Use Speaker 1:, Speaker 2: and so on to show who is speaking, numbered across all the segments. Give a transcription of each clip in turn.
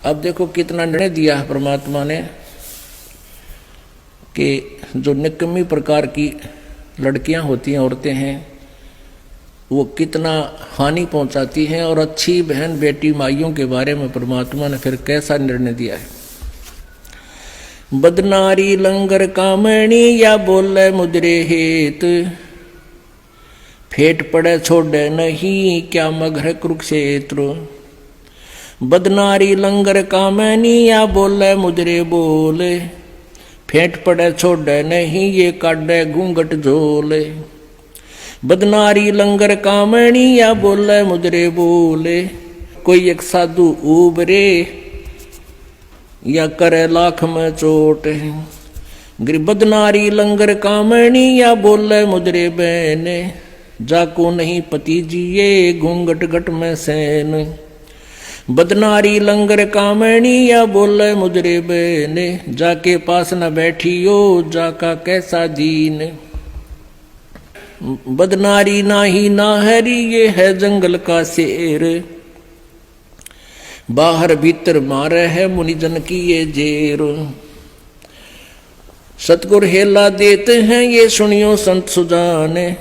Speaker 1: अब देखो कितना निर्णय दिया है परमात्मा ने कि जो निकम्मी प्रकार की लड़कियां होती हैं, औरतें हैं, वो कितना हानि पहुंचाती हैं। और अच्छी बहन बेटी माइयों के बारे में परमात्मा ने फिर कैसा निर्णय दिया है। बदनारी लंगर कामणी या बोले मुद्रे हेत, फेट पड़े छोड़े नहीं क्या मगर कुरुक्षेत्र। बदनारी लंगर कामनी या बोले मुद्रे बोले, फेंट पड़े छोड़े नहीं ये काटे घूंघट झोले। बदनारी लंगर कामणी या बोले मुद्रे बोले, कोई एक साधु उबरे या करे लाख में चोट। बदनारी लंगर कामणी या बोले मुद्रे बहने, जाको नहीं पति जिए घूंघट घट में सैन। बदनारी लंगर कामणी या बोले मुद्रे बहने, जाके पास न बैठियो जाका कैसा दीन। बदनारी नाही नाहरी ये है जंगल का शेर, बाहर भीतर मारे है मुनिजन की ये जेर। सतगुर हेला देते हैं ये सुनियो संत सुजाने,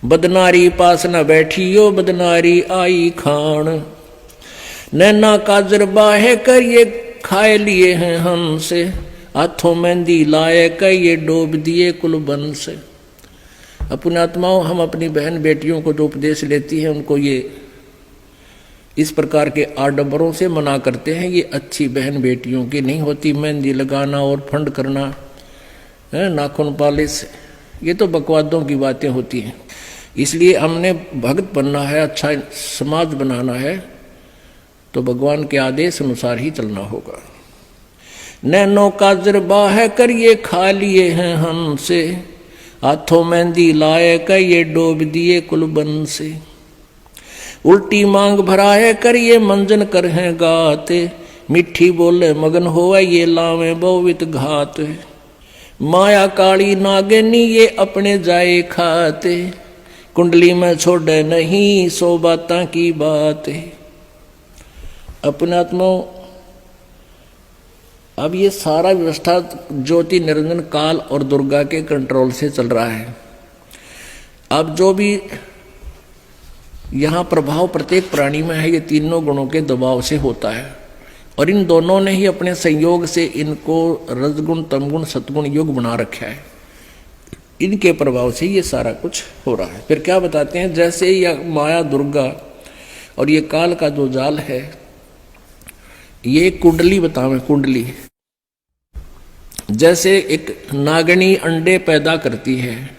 Speaker 1: बदनारी पास न बैठियो बदनारी आई खान। नैना काजर बाहे कर ये खाए लिए हैं हमसे, हाथों मेहंदी लाए कर ये डोब दिए कुलबन से। अपने आत्माओं, हम अपनी बहन बेटियों को जो उपदेश लेती हैं उनको ये इस प्रकार के आडंबरों से मना करते हैं। ये अच्छी बहन बेटियों की नहीं होती। मेहंदी लगाना और फंड करना, नाखून पालिश, ये तो बकवादों की बातें होती हैं। इसलिए हमने भक्त बनना है, अच्छा समाज बनाना है, तो भगवान के आदेश अनुसार ही चलना होगा। नैनो काजर बाह कर ये खा लिए हैं हमसे, हाथों मेहंदी लाए कर ये डोब दिए कुलबन से। उल्टी मांग भराए कर ये मंजन कर हैं गाते, मिठी बोले मगन होए ये लावे बहुवित घात। माया काली नागनी ये अपने जाए खाते, कुंडली में छोड़े नहीं सो बातां की बात। अपने आत्माओं, अब ये सारा व्यवस्था ज्योति निरंजन काल और दुर्गा के कंट्रोल से चल रहा है। अब जो भी यहाँ प्रभाव प्रत्येक प्राणी में है, ये तीनों गुणों के दबाव से होता है। और इन दोनों ने ही अपने संयोग से इनको रजगुण तमगुण सतगुण योग बना रखा है। इनके प्रभाव से ये सारा कुछ हो रहा है। फिर क्या बताते हैं, जैसे यह माया दुर्गा और ये काल का जो जाल है, ये कुंडली बतावे। कुंडली जैसे एक नागनी अंडे पैदा करती है,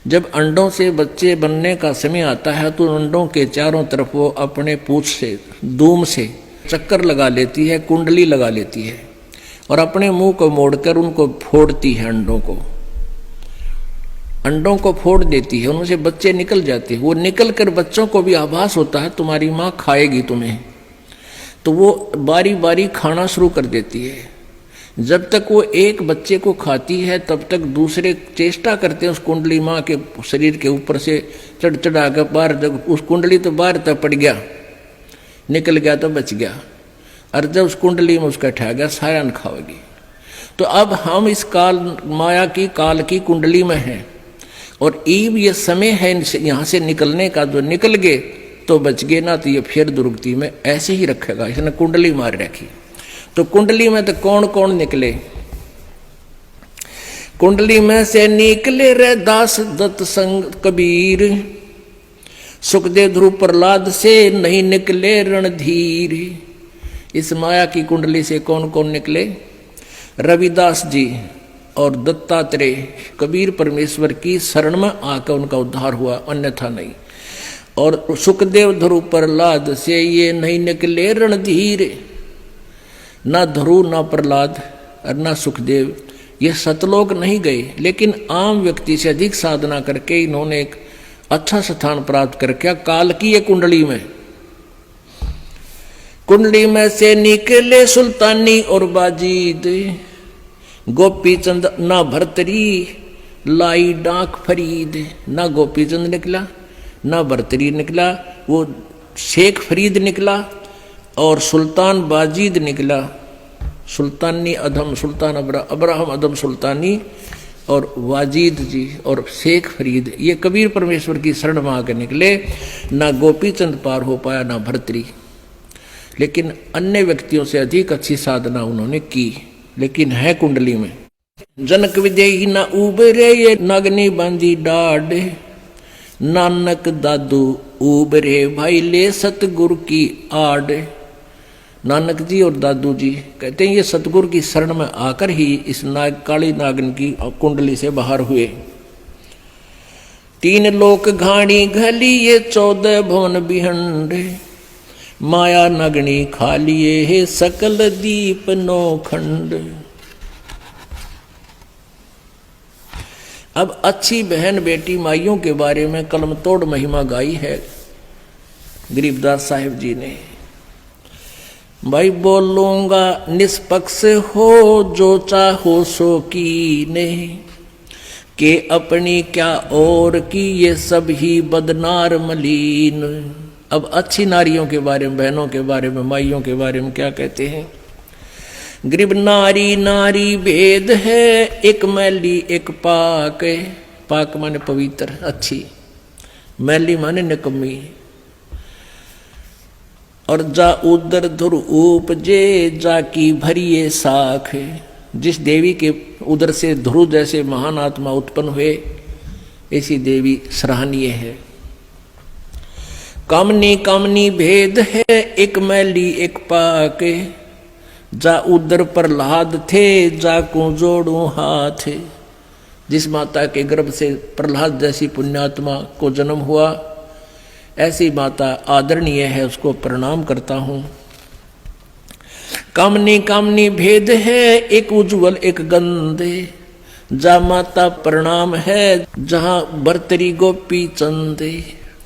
Speaker 1: जब अंडों से बच्चे बनने का समय आता है तो अंडों के चारों तरफ वो अपने पूंछ से, दूम से चक्कर लगा लेती है, कुंडली लगा लेती है, और अपने मुंह को मोड़कर उनको फोड़ती है। अंडों को फोड़ देती है, उनसे बच्चे निकल जाते हैं। वो निकल कर बच्चों को भी आभास होता है तुम्हारी माँ खाएगी तुम्हें, तो वो बारी बारी खाना शुरू कर देती है। जब तक वो एक बच्चे को खाती है तब तक दूसरे चेष्टा करते हैं उस कुंडली माँ के शरीर के ऊपर से चढ़ चढ़ा कर बाहर। जब उस कुंडली तो बाहर तक पड़ गया, निकल गया तो बच गया, और जब उस कुंडली में उसका ठा गया सारा न खाओगी। तो अब हम इस काल माया की काल की कुंडली में हैं, और ईब ये समय है यहाँ से निकलने का। जो निकल गए तो बच गए, ना तो ये फिर दुर्गति में ऐसे ही रखेगा। इसने कुंडली मार रखी। तो कुंडली में तो कौन कौन निकले? कुंडली में से निकले रे दास दत्त संग कबीर, सुखदेव ध्रुव प्रहलाद से नहीं निकले रणधीर। इस माया की कुंडली से कौन कौन निकले? रविदास जी और दत्तात्रेय, कबीर परमेश्वर की शरण में आकर उनका उद्धार हुआ, अन्यथा नहीं। और सुखदेव ध्रुव प्रहलाद से ये नहीं निकले रणधीर। ना ध्रुव, ना प्रहलाद और ना सुखदेव ये सतलोक नहीं गए, लेकिन आम व्यक्ति से अधिक साधना करके इन्होंने एक अच्छा स्थान प्राप्त करके काल की ये कुंडली में। कुंडली में से निकले सुल्तानी और बाजीद, गोपी चंद ना भरतरी लाई डाक फरीद। ना गोपी चंद निकला, ना भरतरी निकला, वो शेख फरीद निकला, और सुल्तान बाजीद निकला, सुल्तानी अधम सुल्तान अब्राहम अधम सुल्तानी और वाजीद जी और शेख फरीद, ये कबीर परमेश्वर की शरण में आकर निकले। ना गोपीचंद पार हो पाया ना भर्तरी, लेकिन अन्य व्यक्तियों से अधिक अच्छी साधना उन्होंने की, लेकिन है कुंडली में। जनक विदेही न उबरे ये नगनी बांधी डाढ़, नानक दादू उबरे भाई ले सतगुरु की आड़। नानक जी और दादू जी कहते हैं ये सतगुरु की शरण में आकर ही इस काली नागन की कुंडली से बाहर हुए। 3 लोक घाणी घली ये 14 भवन बिहंड, माया नगनी खा लिए है सकल दीप नौखंड। अब अच्छी बहन बेटी माइयों के बारे में कलम तोड़ महिमा गाई है गरीबदास साहिब जी ने। भाई बोलूंगा निष्पक्ष हो जो चाहो सो कीने, के अपनी क्या और की ये सब ही बदनार मलीन। अब अच्छी नारियों के बारे में, बहनों के बारे में, माइयों के बारे में क्या कहते हैं? गरीब नारी नारी भेद है, एक मैली एक पाक। पाक माने पवित्र अच्छी, मैली माने निकम्मी। और जा उदर धुर उपजे जाकी भरिए साख। जिस देवी के उदर से ध्रुव जैसे महान आत्मा उत्पन्न हुए, ऐसी देवी सराहनीय है। कामनी कामनी भेद है, एक मैली एक पाक। जा उदर प्रहलाद थे जाको जोड़ू हाथ। जिस माता के गर्भ से प्रहलाद जैसी पुण्यात्मा को जन्म हुआ, ऐसी माता आदरणीय है, उसको प्रणाम करता हूं। कामनी कामनी भेद है, एक उज्जवल एक गंदे। जा माता प्रणाम है जहां बर्तरी गोपी चंदे।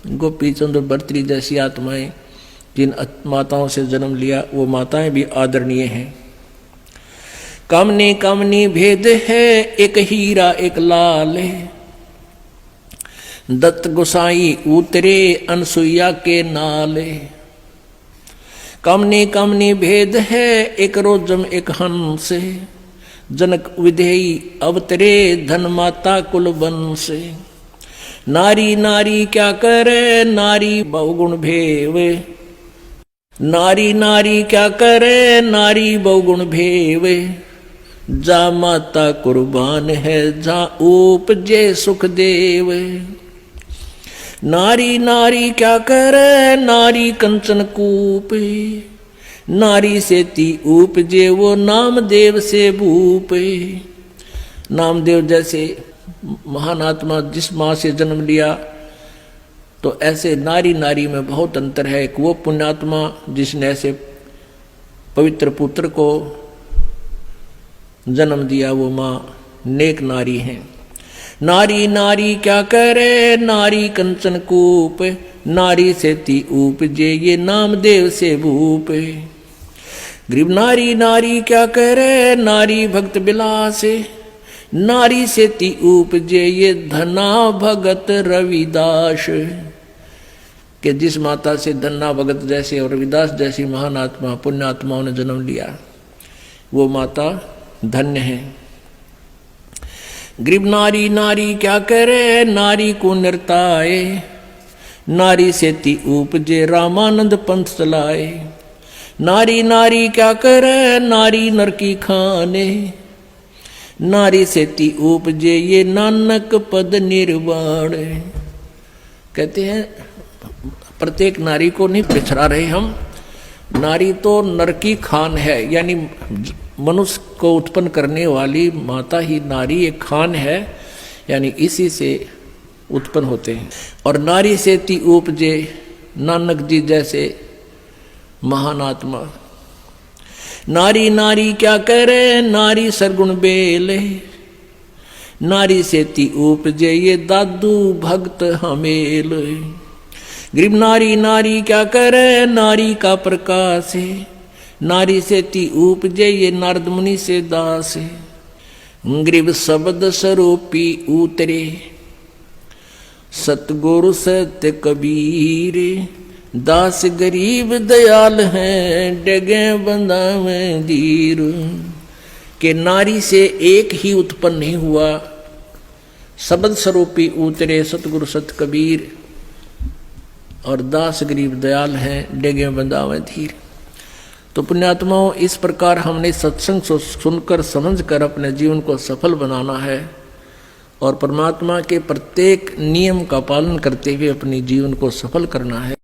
Speaker 1: गोपी चंद बर्तरी जैसी आत्माएं जिन माताओं से जन्म लिया, वो माताएं भी आदरणीय हैं। कामनी कामनी भेद है, एक हीरा एक लाल। दत्त गोसाई उतरे अनसुईया के नाले। कामनी कामनी भेद है, एक रोजम एक हंस। जनक विधेयी अवतरे धन माता कुल वंश। नारी नारी क्या करे नारी बहुगुण भेव। नारी नारी क्या करे नारी बहुगुण भेव। जा माता कुर्बान है जा उपजे सुख देव। नारी नारी क्या करे नारी कंचन कूप। नारी से ती उपजे वो नामदेव से भूप। नामदेव जैसे महान आत्मा जिस माँ से जन्म लिया, तो ऐसे नारी नारी में बहुत अंतर है। एक वो पुण्यात्मा जिसने ऐसे पवित्र पुत्र को जन्म दिया, वो माँ नेक नारी है। नारी नारी क्या करे नारी कंचन कूप। नारी से ती उपजे ये नामदेव से भूप। गरीब नारी नारी क्या करे नारी भक्त बिलास। नारी से ती उपजे ये धना भगत रविदास। कि जिस माता से धन्ना भगत जैसे और रविदास जैसी महान आत्मा पुण्यात्माओं ने जन्म लिया, वो माता धन्य है। गरीब नारी नारी क्या करे नारी को निर्ताए। नारी से ती उपजे रामानंद पंथ चलाए। नारी नारी क्या करे नारी नर की खाने। नारी से ती उपजे ये नानक पद निर्वाण। कहते हैं प्रत्येक नारी को नहीं पिछड़ा रहे हम। नारी तो नर की खान है, यानी मनुष्य को उत्पन्न करने वाली माता ही नारी एक खान है, यानी इसी से उत्पन्न होते हैं। और नारी से ती उपजे नानक जी जैसे महान आत्मा। नारी नारी क्या करे नारी सरगुण बेले। नारी से ती उपजे ये दादू भक्त हमेल। गरीब नारी नारी क्या करे नारी का प्रकाश। नारी से ती उपजे ये नारद मुनि से दास। गरीब शब्द स्वरूपी उतरे सतगुरु सत्य कबीर। दास गरीब दयाल हैं, डगे बंधावे धीर। के नारी से एक ही उत्पन्न नहीं हुआ, शब्द स्वरूपी उतरे सतगुरु सत कबीर। और दास गरीब दयाल हैं, डगे बंधावे धीर। तो पुण्यात्माओं, इस प्रकार हमने सत्संग सुनकर समझकर अपने जीवन को सफल बनाना है और परमात्मा के प्रत्येक नियम का पालन करते हुए अपने जीवन को सफल करना है।